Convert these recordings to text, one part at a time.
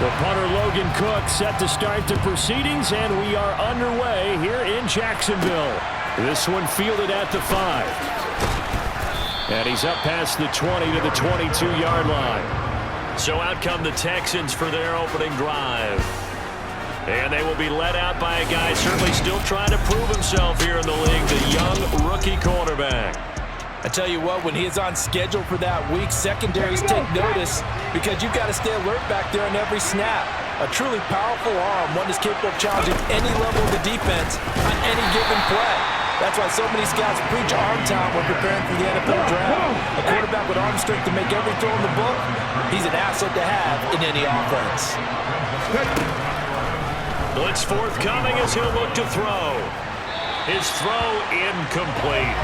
The punter Logan Cook set to start the proceedings, and we are underway here in Jacksonville. This one fielded at the 5. And he's up past the 20 to the 22-yard line. So out come the Texans for their opening drive. And they will be led out by a guy certainly still trying to prove himself here in the league, the young rookie quarterback. I tell you what, when he is on schedule for that week, secondaries take notice because you've got to stay alert back there on every snap. A truly powerful arm, one is capable of challenging any level of the defense on any given play. That's why so many scouts preach arm talent when preparing for the NFL draft. A quarterback with arm strength to make every throw in the book, he's an asset to have in any offense. Blitz forthcoming as he'll look to throw. His throw incomplete.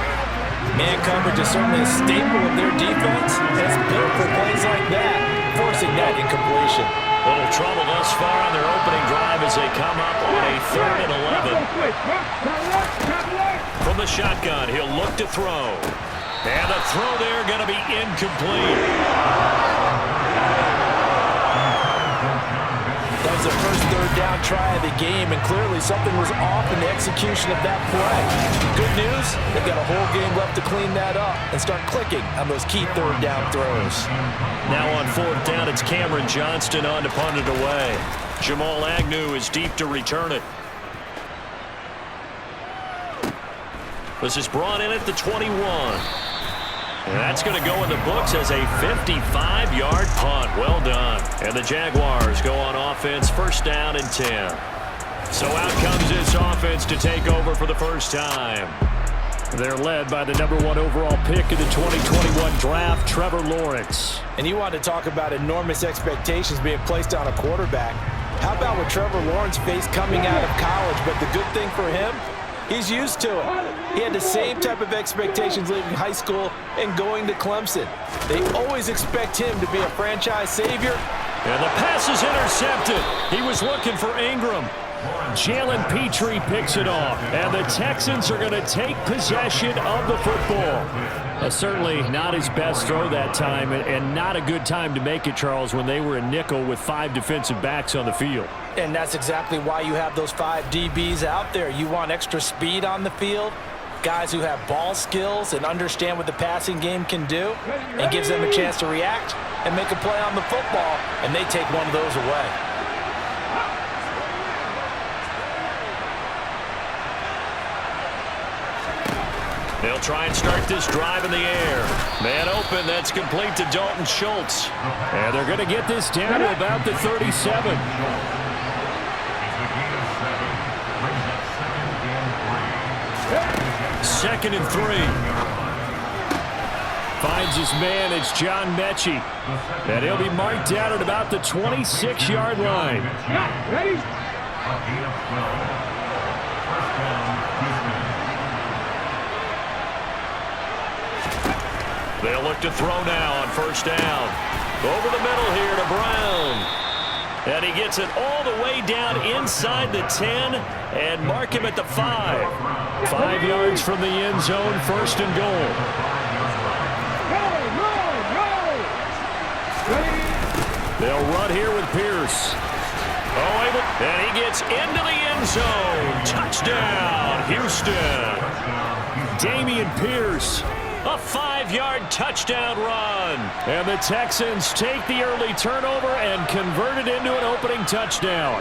Man coverage is certainly a staple of their defense, and it's built for plays like that, forcing that incompletion. Little trouble thus far on their opening drive as they come up on a 3rd and 11. From the shotgun, he'll look to throw. And the throw there going to be incomplete. That was the first 3rd down try of the game, and clearly something was off in the execution of that play. Good news, they've got a whole game left to clean that up and start clicking on those key 3rd down throws. Now on 4th down, it's Cameron Johnston on to punt it away. Jamal Agnew is deep to return it. This is brought in at the 21. And that's going to go in the books as a 55-yard punt. Well done. And the Jaguars go on offense, 1st down and 10. So out comes this offense to take over for the first time. They're led by the #1 overall pick in the 2021 draft, Trevor Lawrence. And you want to talk about enormous expectations being placed on a quarterback. How about what Trevor Lawrence faced coming out of college? But the good thing for him, he's used to it. He had the same type of expectations leaving high school and going to Clemson. They always expect him to be a franchise savior. And the pass is intercepted. He was looking for Ingram. Jalen Petrie picks it off. And the Texans are going to take possession of the football. Certainly not his best throw that time, and not a good time to make it, Charles, when they were a nickel with 5 defensive backs on the field. And that's exactly why you have those 5 DBs out there. You want extra speed on the field, guys who have ball skills and understand what the passing game can do, and gives them a chance to react and make a play on the football, and they take one of those away. They'll try and start this drive in the air. Man open, that's complete to Dalton Schultz. And they're going to get this down to about the 37. Second and 3. Finds his man, it's John Mechie. And he'll be marked down at about the 26-yard line. Ready? They'll look to throw now on 1st down. Over the middle here to Brown. And he gets it all the way down inside the 10 and mark him at the 5. 5 yards from the end zone, 1st and goal. They'll run here with Pierce. And he gets into the end zone. Touchdown, Houston. Dameon Pierce. A 5-yard touchdown run. And the Texans take the early turnover and convert it into an opening touchdown.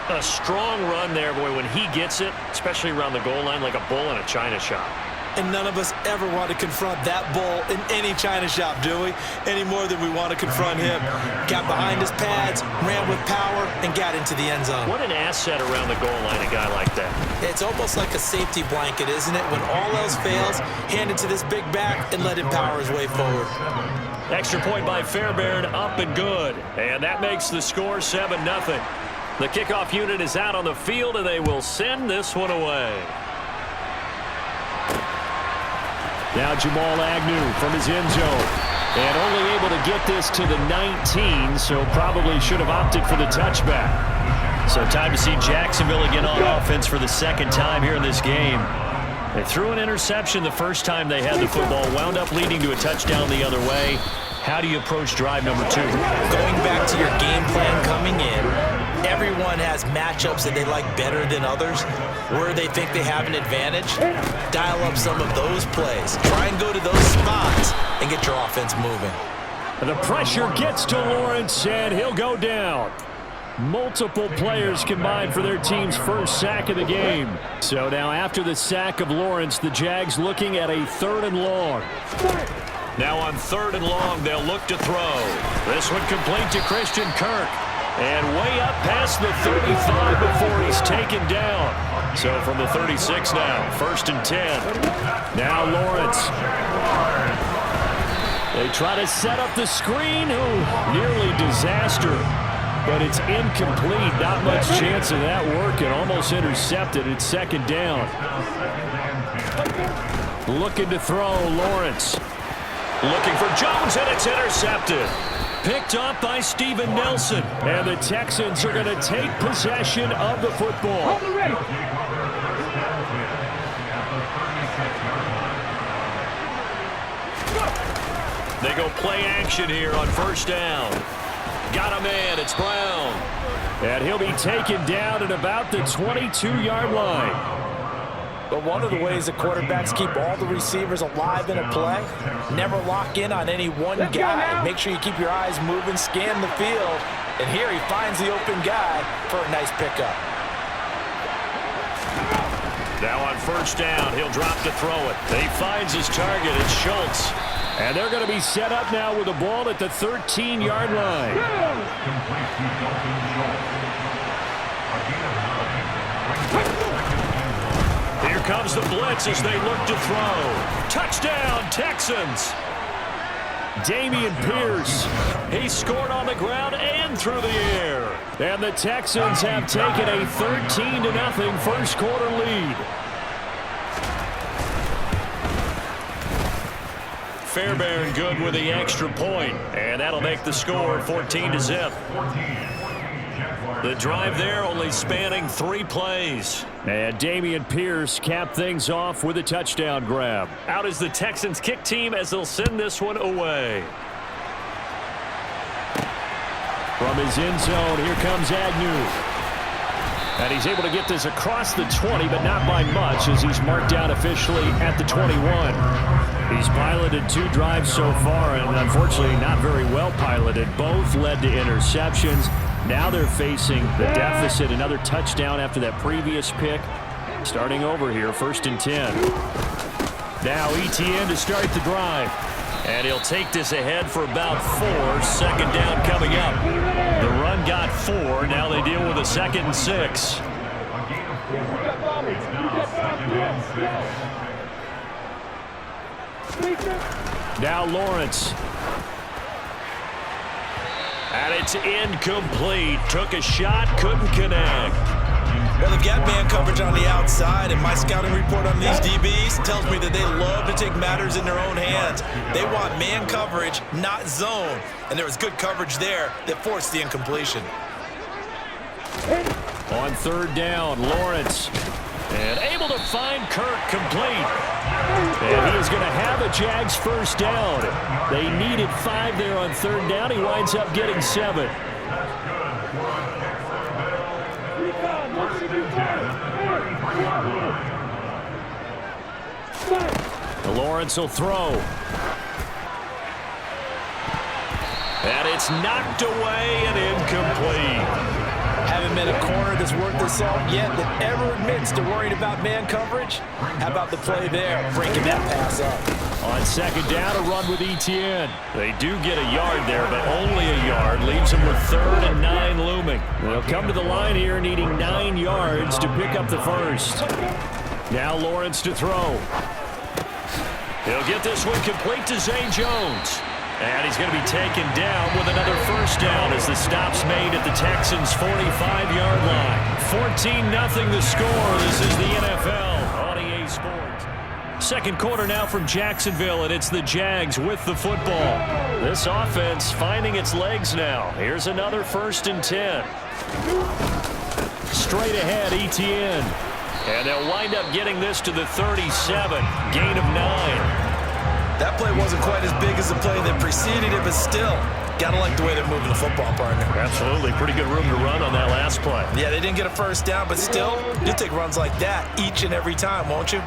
A strong run there, boy, when he gets it, especially around the goal line, like a bull in a china shop. And none of us ever want to confront that bull in any china shop, do we? Any more than we want to confront him. Got behind his pads, ran with power, and got into the end zone. What an asset around the goal line, a guy like that. It's almost like a safety blanket, isn't it? When all else fails, hand it to this big back and let him power his way forward. Extra point by Fairbairn, up and good. And that makes the score 7-0. The kickoff unit is out on the field, and they will send this one away. Now Jamal Agnew from his end zone. And only able to get this to the 19, so probably should have opted for the touchback. So time to see Jacksonville again on offense for the 2nd time here in this game. They threw an interception the first time they had the football, wound up leading to a touchdown the other way. How do you approach drive number 2? Going back to your game plan coming in, everyone has matchups that they like better than others, where they think they have an advantage. Dial up some of those plays. Try and go to those spots and get your offense moving. The pressure gets to Lawrence, and he'll go down. Multiple players combined for their team's first sack of the game. So now after the sack of Lawrence, the Jags looking at a 3rd and long. Now on 3rd and long, they'll look to throw. This one complete to Christian Kirk. And way up past the 35 before he's taken down. So from the 36 now, 1st and 10. Now Lawrence. They try to set up the screen. Ooh, nearly disaster. But it's incomplete. Not much chance of that working. Almost intercepted. It's 2nd down. Looking to throw, Lawrence. Looking for Jones, and it's intercepted. Picked up by Steven Nelson. And the Texans are going to take possession of the football. They go play action here on 1st down. Got a man, it's Brown. And he'll be taken down at about the 22-yard line. But one of the ways that quarterbacks keep all the receivers alive in a play, never lock in on any one guy. Make sure you keep your eyes moving, scan the field. And here he finds the open guy for a nice pickup. Now on 1st down, he'll drop to throw it. He finds his target, it's Schultz. And they're going to be set up now with the ball at the 13-yard line. Here comes the blitz as they look to throw. Touchdown, Texans. Dameon Pierce. He scored on the ground and through the air. And the Texans have taken a 13-0 first quarter lead. Fairbairn good with the extra point, and that'll make the score 14-0. The drive there only spanning 3 plays. And Dameon Pierce capped things off with a touchdown grab. Out is the Texans kick team as they'll send this one away. From his end zone, here comes Agnew. And he's able to get this across the 20, but not by much as he's marked down officially at the 21. He's piloted 2 drives so far, and unfortunately not very well piloted. Both led to interceptions. Now they're facing the deficit. Another touchdown after that previous pick. Starting over here, 1st and 10. Now Etienne to start the drive. And he'll take this ahead for about 4. 2nd down coming up. The run got 4. Now they deal with a 2nd and 6. Now Lawrence. And it's incomplete. Took a shot, couldn't connect. Well, they've got man coverage on the outside, and my scouting report on these DBs tells me that they love to take matters in their own hands. They want man coverage, not zone. And there was good coverage there that forced the incompletion. On 3rd down, Lawrence. And able to find Kirk complete. And he is going to have a Jags 1st down. They needed 5 there on 3rd down. He winds up getting 7. Lawrence will throw. And it's knocked away and incomplete. Haven't met a corner that's worked this out yet that ever admits to worrying about man coverage. How about the play there, breaking that pass up? On 2nd down, a run with Etienne. They do get a yard there, but only a yard. Leaves them with 3rd and 9 looming. They'll come to the line here needing 9 yards to pick up the 1st. Now Lawrence to throw. He'll get this one complete to Zay Jones. And he's going to be taken down with another 1st down as the stop's made at the Texans' 45-yard line. 14-0 the score. This is the NFL on EA Sports. 2nd quarter now from Jacksonville, and it's the Jags with the football. This offense finding its legs now. Here's another 1st and 10. Straight ahead, Etienne. And they'll wind up getting this to the 37. Gain of 9. That play wasn't quite as big as the play that preceded it, but still, gotta like the way they're moving the football, partner. Absolutely. Pretty good room to run on that last play. Yeah, they didn't get a first down, but still, you take runs like that each and every time, won't you?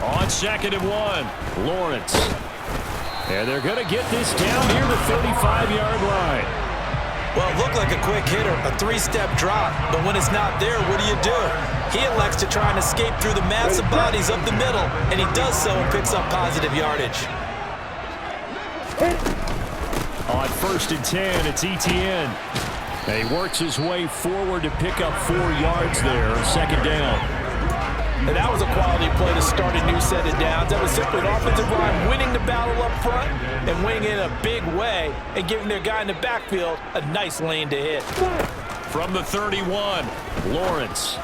On 2nd and 1, Lawrence. And they're going to get this down near the 35-yard line. Well, it looked like a quick hitter, a 3-step drop, but when it's not there, what do? He elects to try and escape through the massive bodies up the middle, and he does so and picks up positive yardage. On 1st and 10, it's Etienne. And he works his way forward to pick up 4 yards there, 2nd down. And that was a quality play to start a new set of downs. That was simply an offensive line winning the battle up front and winning it in a big way and giving their guy in the backfield a nice lane to hit. From the 31, Lawrence.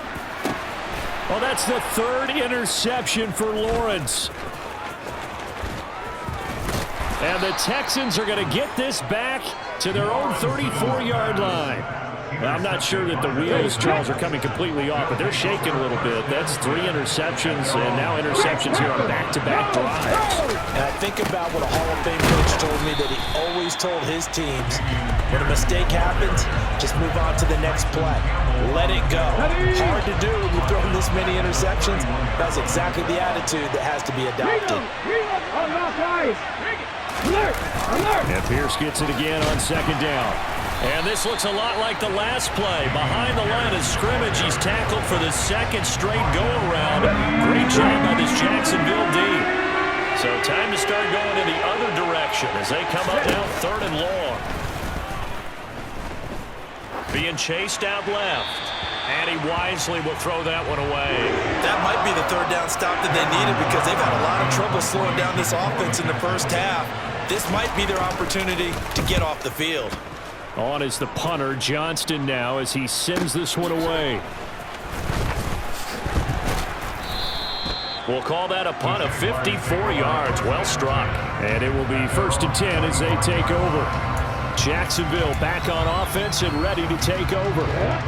Well, that's the 3rd interception for Lawrence. And the Texans are going to get this back to their own 34-yard line. I'm not sure that the wheels, Charles, are coming completely off, but they're shaking a little bit. That's 3 interceptions, and now interceptions here on back-to-back drives. And I think about what a Hall of Fame coach told me that he always told his teams, when a mistake happens, just move on to the next play. Let it go. Hard to do when you're throwing this many interceptions. That's exactly the attitude that has to be adopted. And Pierce gets it again on 2nd down. And this looks a lot like the last play. Behind the line of scrimmage, he's tackled for the 2nd straight go-around. Great job by this Jacksonville D. So time to start going in the other direction as they come up now 3rd and long. Being chased out left. And he wisely will throw that one away. That might be the 3rd down stop that they needed because they've had a lot of trouble slowing down this offense in the first half. This might be their opportunity to get off the field. On is the punter, Johnston, now as he sends this one away. We'll call that a punt of 54 yards. Well struck. And it will be 1st and 10 as they take over. Jacksonville back on offense and ready to take over.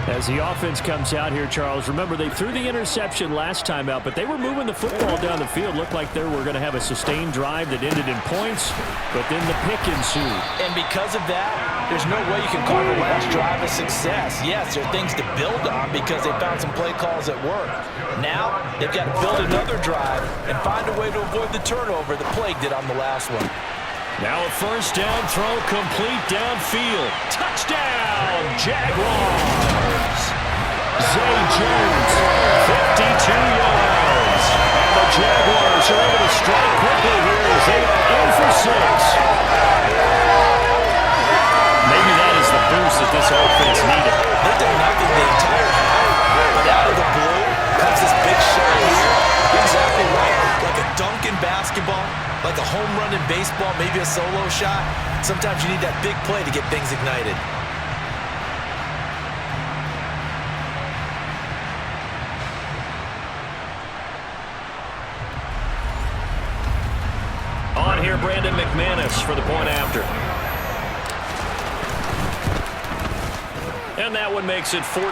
As the offense comes out here, Charles, remember they threw the interception last time out, but they were moving the football down the field. Looked like they were going to have a sustained drive that ended in points, but then the pick ensued. And because of that, there's no way you can call the last drive a success. Yes, there are things to build on because they found some play calls that work. Now, they've got to build another drive and find a way to avoid the turnover that plagued it on the last one. Now a 1st down throw complete downfield. Touchdown, Jaguars! Zay Jones, 52 yards. And the Jaguars are able to strike quickly here as they are in for 6. Maybe that is the boost that this offense needed. They did nothing the entire half, but out of the blue comes this big shot here. Exactly right. Like a dunk in basketball, like a home run in baseball, maybe a solo shot. Sometimes you need that big play to get things ignited. On here, Brandon McManus for the point after. And that one makes it 14-7.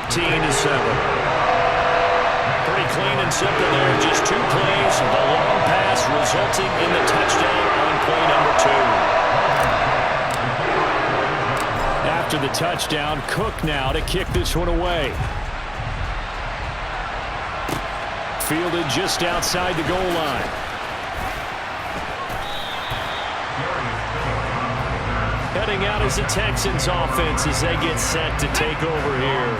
Pretty clean and simple there. Just 2 plays. The long pass resulting in the touchdown on play number 2. After the touchdown, Cook now to kick this one away. Fielded just outside the goal line. Heading out as the Texans offense as they get set to take over here.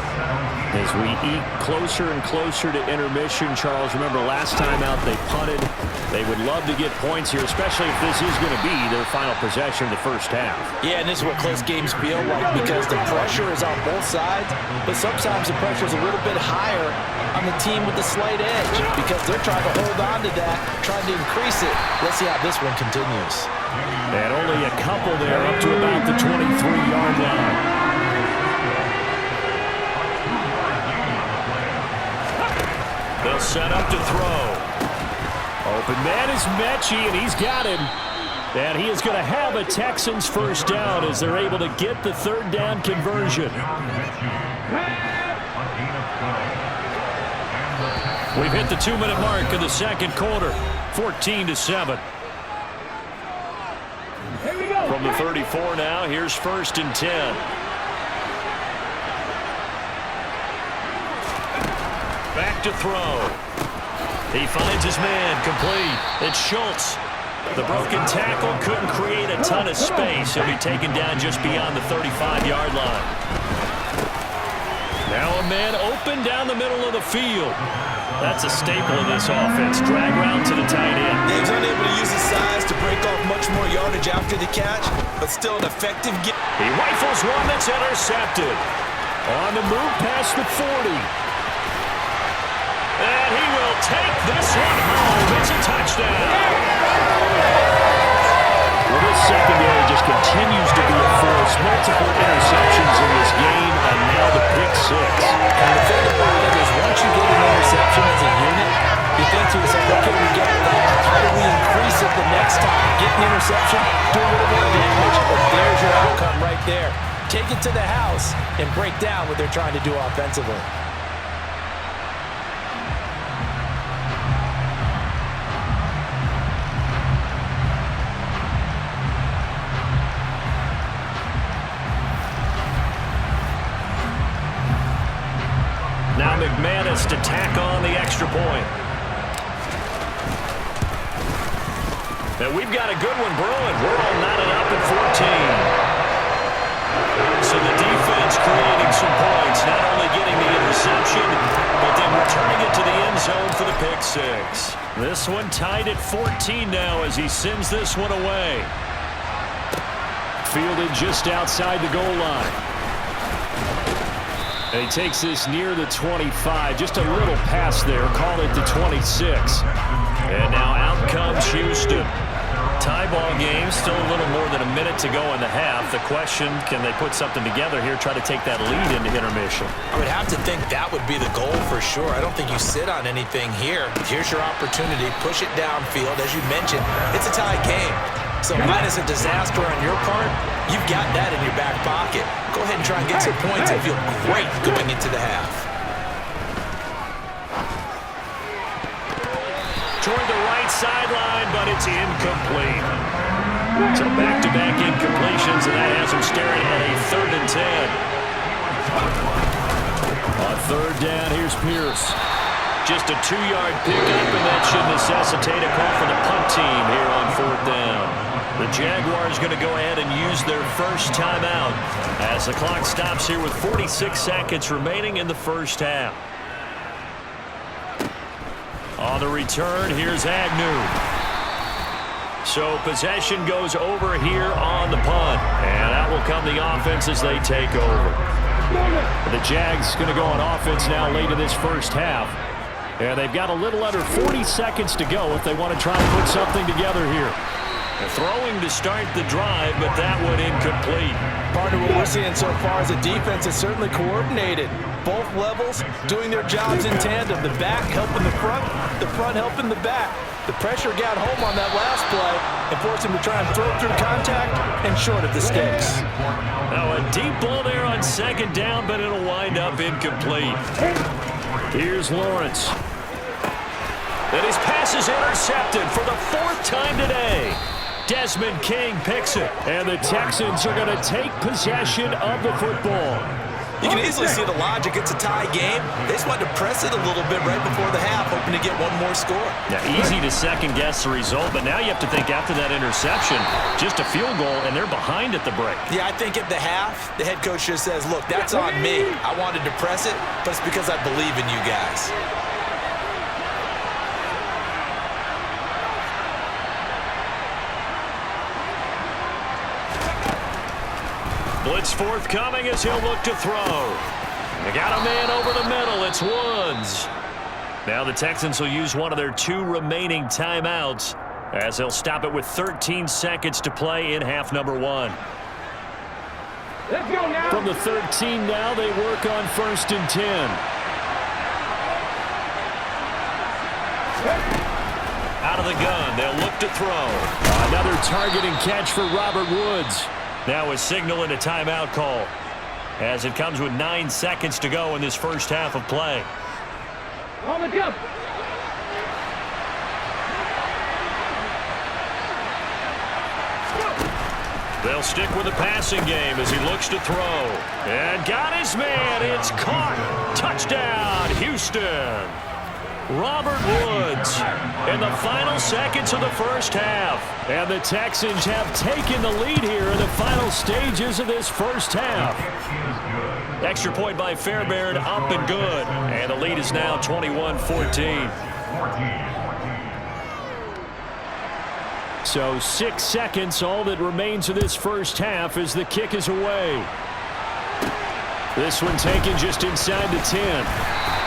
As we eke closer and closer to intermission, Charles, remember last time out they punted. They would love to get points here, especially if this is going to be their final possession of the first half. Yeah, and this is what close games feel like because the pressure is on both sides, but sometimes the pressure is a little bit higher on the team with the slight edge because they're trying to hold on to that, trying to increase it. Let's see how this one continues. And only a couple there up to about the 23-yard line. They'll set up to throw. Open man is Mechie, and he's got him. And he is going to have a Texans first down as they're able to get the 3rd down conversion. We've hit the 2-minute mark of the second quarter. 14-7. From the 34 now, here's 1st and 10. Back to throw. He finds his man, complete. It's Schultz. The broken tackle couldn't create a ton of space. He'll be taken down just beyond the 35-yard line. Now a man open down the middle of the field. That's a staple of this offense. Drag route to the tight end. He's unable to use his size to break off much more yardage after the catch, but still an effective get. He rifles one that's intercepted. On the move past the 40. And he will take this one home. It's a touchdown. Well, this secondary just continues to be a force. Multiple interceptions in this game, and now the pick six. And the thing about it is once you get an interception as a unit, you think to yourself, okay, we got that. How do we increase it the next time? Get an interception, do a little more damage, but there's your outcome right there. Take it to the house and break down what they're trying to do offensively. Now McManus to tack on the extra point. And we've got a good one brewing. We're all knotted up at 14. So the defense creating some points, not only getting the interception, but then returning it to the end zone for the pick six. This one tied at 14 now as he sends this one away. Fielded just outside the goal line. And he takes this near the 25. Just a little pass there. Call it the 26. And now out comes Houston. Tie ball game. Still a little more than a minute to go in the half. The question, can they put something together here, try to take that lead into intermission? I would have to think that would be the goal for sure. I don't think you sit on anything here. Here's your opportunity. Push it downfield. As you mentioned, it's a tie game. So minus a disaster on your part, you've got that in your back pocket. Go ahead and try and get some points and feel great going into the half. Toward the right sideline, but it's incomplete. So back-to-back incompletions, and that has him staring at a 3rd and 10. On 3rd down, here's Pierce. Just a 2-yard pickup, and that should necessitate a call for the punt team here on 4th down. The Jaguars going to go ahead and use their first timeout as the clock stops here with 46 seconds remaining in the first half. On the return, here's Agnew. So possession goes over here on the punt, and out will come the offense as they take over. The Jags going to go on offense now late in this first half. And they've got a little under 40 seconds to go if they want to try and put something together here. Throwing to start the drive, but that one incomplete. Partner, what we're seeing so far is the defense is certainly coordinated. Both levels doing their jobs in tandem. The back helping the front helping the back. The pressure got home on that last play and forced him to try and throw through contact and short of the sticks. Now a deep ball there on 2nd down, but it'll wind up incomplete. Here's Lawrence. And his pass is intercepted for the 4th time today. Desmond King picks it. And the Texans are going to take possession of the football. You can easily see the logic. It's a tie game. They just want to press it a little bit right before the half, hoping to get one more score. Yeah, easy to second-guess the result, but now you have to think after that interception, just a field goal, and they're behind at the break. Yeah, I think at the half, the head coach just says, look, that's on me. I wanted to press it, but it's because I believe in you guys. Blitz forthcoming as he'll look to throw. They got a man over the middle. It's Woods. Now the Texans will use one of their 2 remaining timeouts as they'll stop it with 13 seconds to play in half number 1. Let's go now. From the 13 now, they work on 1st and 10. Out of the gun, they'll look to throw. Another targeting catch for Robert Woods. Now a signal and a timeout call as it comes with 9 seconds to go in this first half of play. On the jump. They'll stick with the passing game as he looks to throw. And got his man. It's caught. Touchdown, Houston. Robert Woods in the final seconds of the first half. And the Texans have taken the lead here in the final stages of this first half. Extra point by Fairbairn, up and good. And the lead is now 21-14. So 6 seconds, all that remains of this first half as the kick is away. This one taken just inside the 10.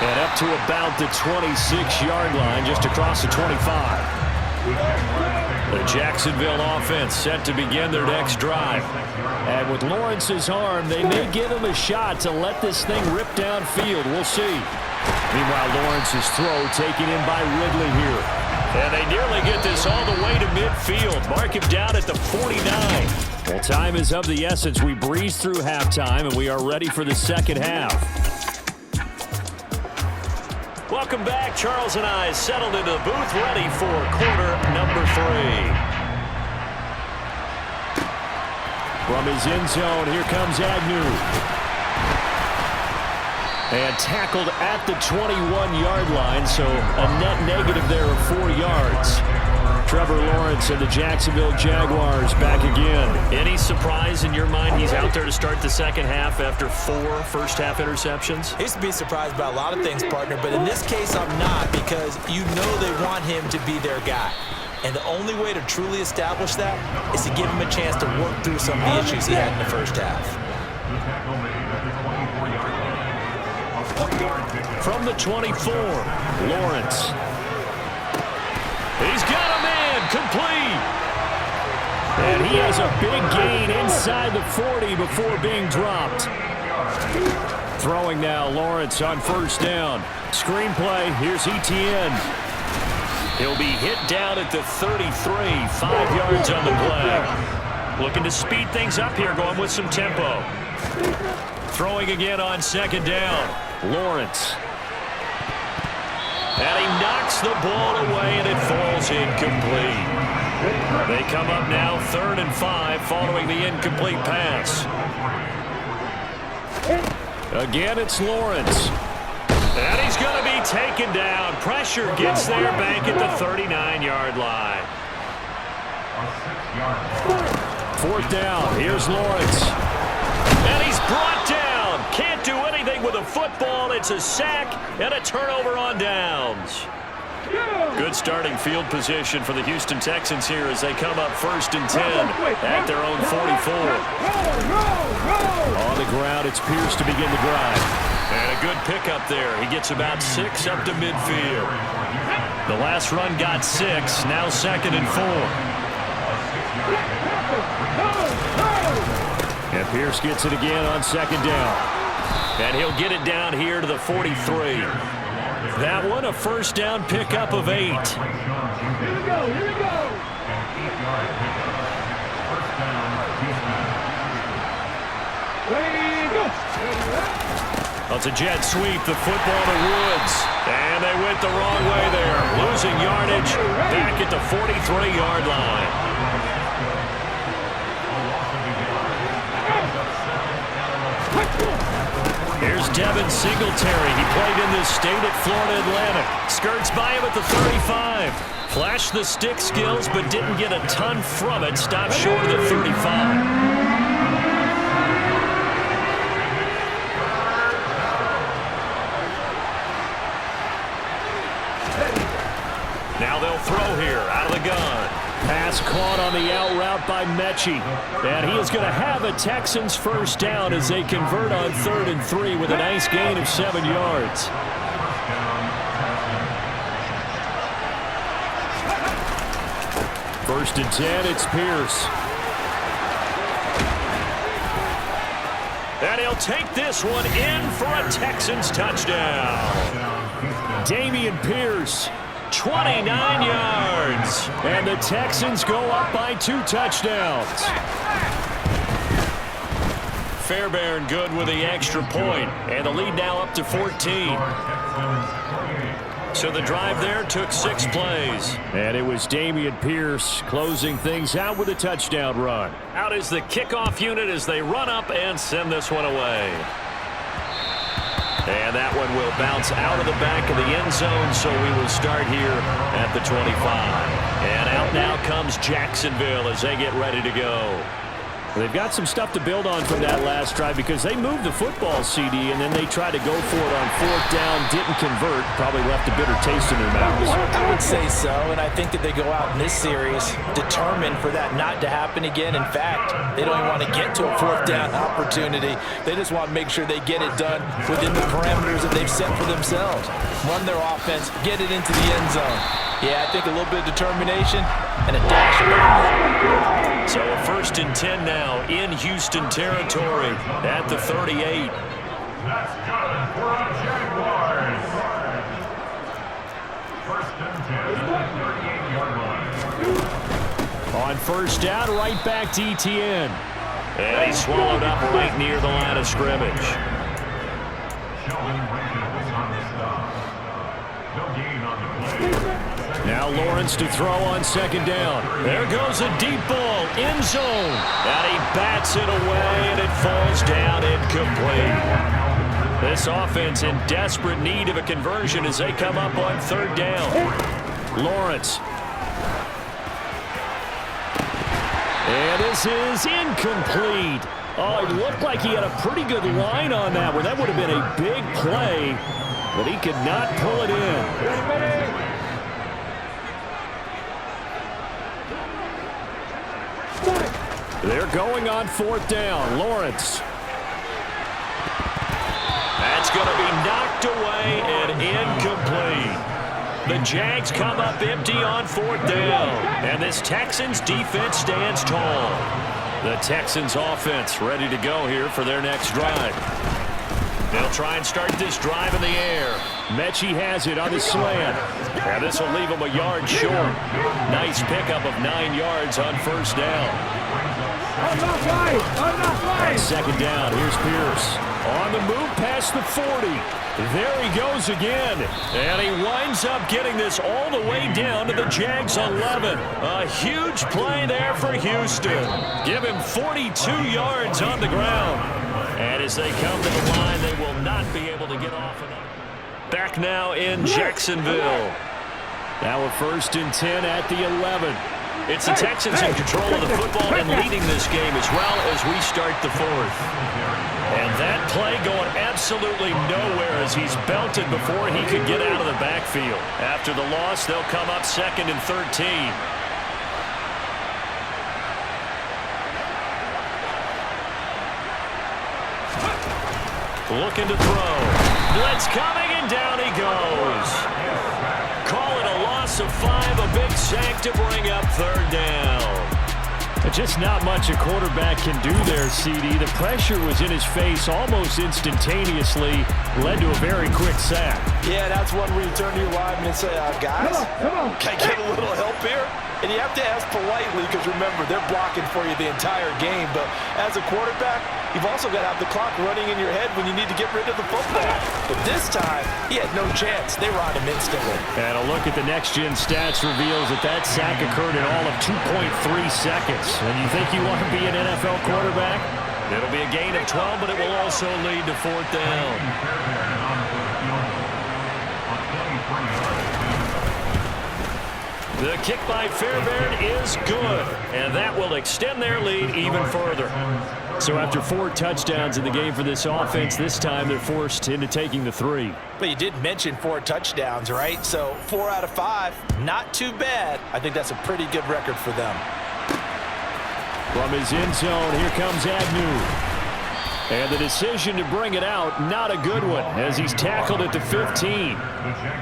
And up to about the 26-yard line, just across the 25. The Jacksonville offense set to begin their next drive. And with Lawrence's arm, they may give him a shot to let this thing rip downfield. We'll see. Meanwhile, Lawrence's throw taken in by Ridley here. And they nearly get this all the way to midfield. Mark him down at the 49. Well, time is of the essence. We breeze through halftime, and we are ready for the second half. Welcome back. Charles and I settled into the booth, ready for quarter number 3. From his end zone, here comes Agnew. And tackled at the 21-yard line, so a net negative there of 4 yards. Trevor Lawrence and the Jacksonville Jaguars back again. Any surprise in your mind he's out there to start the second half after 4 first-half interceptions? I used to be surprised by a lot of things, partner, but in this case I'm not, because you know they want him to be their guy. And the only way to truly establish that is to give him a chance to work through some of the issues he had in the first half. From the 24, Lawrence. He's got a man, complete. And he has a big gain inside the 40 before being dropped. Throwing now, Lawrence on first down. Screenplay, here's Etienne. He'll be hit down at the 33, 5 yards on the play. Looking to speed things up here, going with some tempo. Throwing again on second down. Lawrence. And he knocks the ball away, and it falls incomplete. They come up now 3rd and 5 following the incomplete pass. Again, it's Lawrence. And he's going to be taken down. Pressure gets there back at the 39-yard line. 4th down. Here's Lawrence. And he's brought down. Can't do anything with a football. It's a sack and a turnover on downs. Good starting field position for the Houston Texans here as they come up 1st and 10 at their own 44. On the ground, it's Pierce to begin the drive. And a good pickup there. He gets about 6 up to midfield. The last run got 6. Now 2nd and 4. And Pierce gets it again on 2nd down. And he'll get it down here to the 43. That one a first down pickup of 8. Here we go, here we go. Ready, go. It's a jet sweep, the football to Woods. And they went the wrong way there. Losing yardage back at the 43-yard line. Here's Devin Singletary. He played in this state at Florida Atlantic. Skirts by him at the 35. Flashed the stick skills, but didn't get a ton from it. Stopped short of the 35. Now they'll throw here out of the gun. Pass caught on the out route by Mechie. And he is going to have a Texans first down as they convert on 3rd and 3 with a nice gain of 7 yards. First and 10, it's Pierce. And he'll take this one in for a Texans touchdown. Damian Pierce. 29 yards. And the Texans go up by 2 touchdowns. Fairbairn good with the extra point. And the lead now up to 14. So the drive there took 6 plays. And it was Dameon Pierce closing things out with a touchdown run. Out is the kickoff unit as they run up and send this one away. And that one will bounce out of the back of the end zone, so we will start here at the 25. And out now comes Jacksonville as they get ready to go. They've got some stuff to build on from that last drive because they moved the football, CD, and then they tried to go for it on 4th down, didn't convert, probably left a bitter taste in their mouths. I would say so, and I think that they go out in this series determined for that not to happen again. In fact, they don't even want to get to a 4th down opportunity. They just want to make sure they get it done within the parameters that they've set for themselves. Run their offense, get it into the end zone. Yeah, I think a little bit of determination and a dash of it. So a 1st and 10 now in Houston territory at the 38. That's good for the Jaguars. 1st and 10, 38-yard line. On 1st down, right back to ETN. And he's swallowed up right near the line of scrimmage. Sheldon Rankins on the stop. No gain on the play. Now Lawrence to throw on 2nd down. There goes a deep ball, end zone. And he bats it away, and it falls down incomplete. This offense in desperate need of a conversion as they come up on 3rd down. Lawrence. And this is incomplete. Oh, it looked like he had a pretty good line on that one. That would have been a big play, but he could not pull it in. They're going on 4th down. Lawrence. That's going to be knocked away and incomplete. The Jags come up empty on 4th down. And this Texans defense stands tall. The Texans offense ready to go here for their next drive. They'll try and start this drive in the air. Mechie has it on the slant. And this will leave him a yard short. Nice pickup of 9 yards on 1st down. On 2nd down, here's Pierce. On the move past the 40. There he goes again. And he winds up getting this all the way down to the Jags 11. A huge play there for Houston. Give him 42 yards on the ground. And as they come to the line, they will not be able to get off of it. Back now in Jacksonville. Now a 1st and 10 at the 11. It's the Texans in control of the football and leading this game as well as we start the 4th. And that play going absolutely nowhere as he's belted before he could get out of the backfield. After the loss, they'll come up 2nd and 13. Looking to throw. Blitz coming, and down he goes. Call it a loss of 5, a big sack to bring up 3rd down. Just not much a quarterback can do there, CD. The pressure was in his face almost instantaneously, led to a very quick sack. Yeah, that's one where you turn to your lineman and say, guys, can I get a little help here? And you have to ask politely because, remember, they're blocking for you the entire game. But as a quarterback, you've also got to have the clock running in your head when you need to get rid of the football. But this time, he had no chance. They were on him instantly. And a look at the next-gen stats reveals that that sack occurred in all of 2.3 seconds. And you think you want to be an NFL quarterback? It'll be a gain of 12, but it will also lead to 4th down. The kick by Fairbairn is good, and that will extend their lead even further. So after 4 touchdowns in the game for this offense, this time they're forced into taking the 3. But you did mention 4 touchdowns, right? So 4 out of 5, not too bad. I think that's a pretty good record for them. From his end zone, here comes Agnew. And the decision to bring it out, not a good one, as he's tackled at the 15.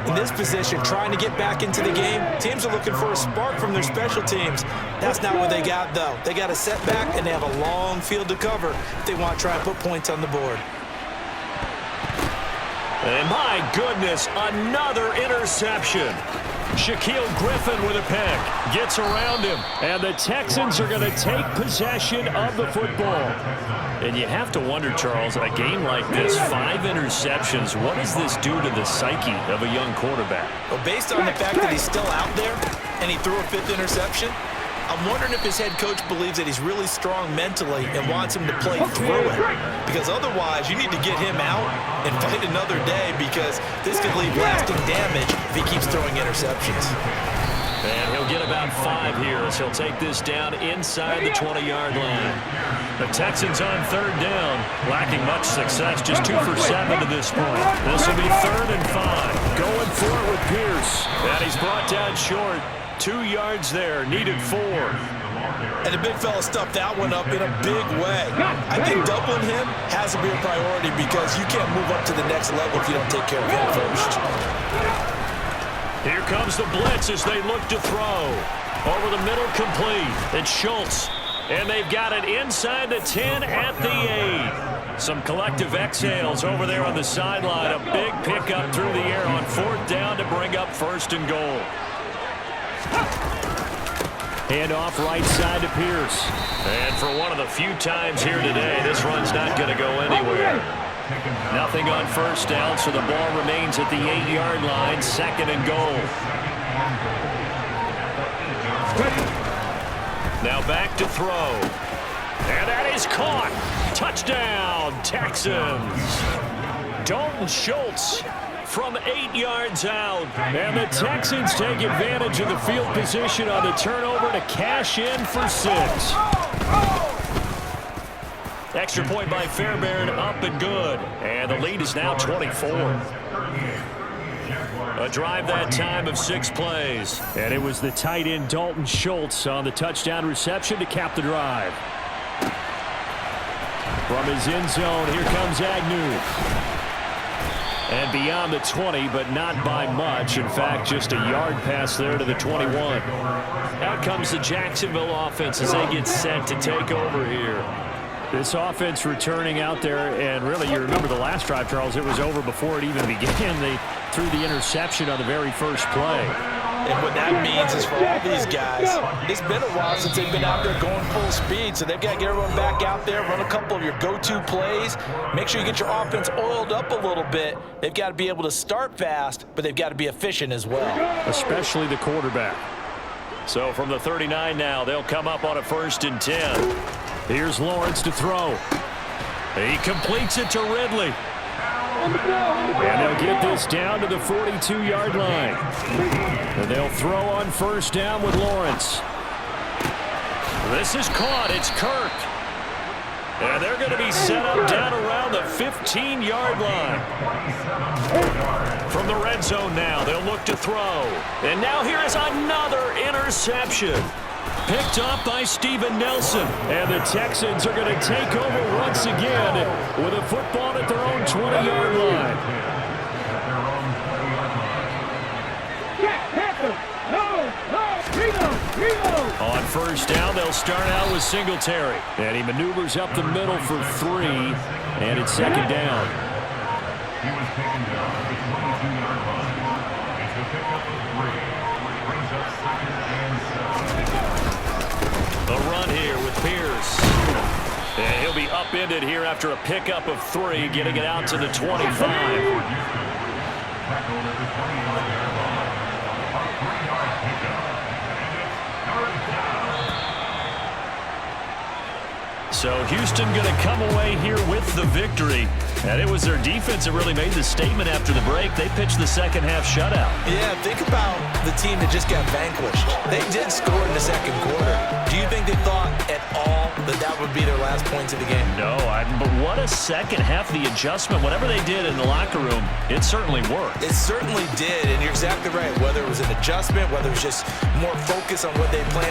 In this position, trying to get back into the game, teams are looking for a spark from their special teams. That's not what they got, though. They got a setback, and they have a long field to cover if they want to try and put points on the board. And my goodness, another interception. Shaquille Griffin with a pick. Gets around him. And the Texans are going to take possession of the football. And you have to wonder, Charles, a game like this, 5 interceptions, what does this do to the psyche of a young quarterback? Well, based on the fact that he's still out there and he threw a 5th interception, I'm wondering if his head coach believes that he's really strong mentally and wants him to play through it. Because otherwise, you need to get him out and fight another day, because this could leave lasting damage if he keeps throwing interceptions. And he'll get about 5 here as he'll take this down inside the 20-yard line. The Texans on 3rd down, lacking much success, just 2 for 7 to this point. This will be 3rd and 5. Going for it with Pierce. And he's brought down short. 2 yards there, needed 4. And the big fella stuffed that one up in a big way. I think doubling him has to be a priority, because you can't move up to the next level if you don't take care of him first. Here comes the blitz as they look to throw. Over the middle, complete. It's Schultz. And they've got it inside the 10 at the 8. Some collective exhales over there on the sideline. A big pickup through the air on 4th down to bring up 1st and goal. Hand off right side to Pierce. And for one of the few times here today, this run's not going to go anywhere. Nothing on 1st down, so the ball remains at the 8-yard line, 2nd and goal. Now back to throw. And that is caught. Touchdown, Texans. Dalton Schultz from 8 yards out. And the Texans take advantage of the field position on the turnover to cash in for 6. Extra point by Fairbairn, up and good. And the lead is now 24. A drive that time of 6 plays. And it was the tight end Dalton Schultz on the touchdown reception to cap the drive. From his end zone, here comes Agnew. And beyond the 20, but not by much. In fact, just a yard pass there to the 21. Out comes the Jacksonville offense as they get set to take over here. This offense returning out there, and really, you remember the last drive, Charles, it was over before it even began. They threw the interception on the very first play. And what that means is, for all these guys, it's been a while since they've been out there going full speed, so they've got to get everyone back out there, run a couple of your go-to plays, make sure you get your offense oiled up a little bit. They've got to be able to start fast, but they've got to be efficient as well. Especially the quarterback. So from the 39 now, they'll come up on a 1st and 10. Here's Lawrence to throw. He completes it to Ridley. And they'll get this down to the 42-yard line. And they'll throw on 1st down with Lawrence. This is caught. It's Kirk. And they're going to be set up down around the 15-yard line. From the red zone now, they'll look to throw. And now here is another interception. Picked up by Steven Nelson. And the Texans are going to take over once again with a football at their own 20-yard line. On 1st down, they'll start out with Singletary. And he maneuvers up the middle for 3. And it's 2nd down. He was taken down at the 22-yard line. It's a pickup of 3. Brings up 2nd and 7. The run here with Pierce. And he'll be upended here after a pickup of 3, getting it out to the 25. Tackled at the 20-yard line. A 3-yard pickup. So Houston going to come away here with the victory. And it was their defense that really made the statement after the break. They pitched the second half shutout. Yeah, think about the team that just got vanquished. They did score in the 2nd quarter. Do you think they thought at all that that would be their last points of the game? No, but what a second half. The adjustment, whatever they did in the locker room, it certainly worked. It certainly did, and you're exactly right. Whether it was an adjustment, whether it was just more focus on what they planned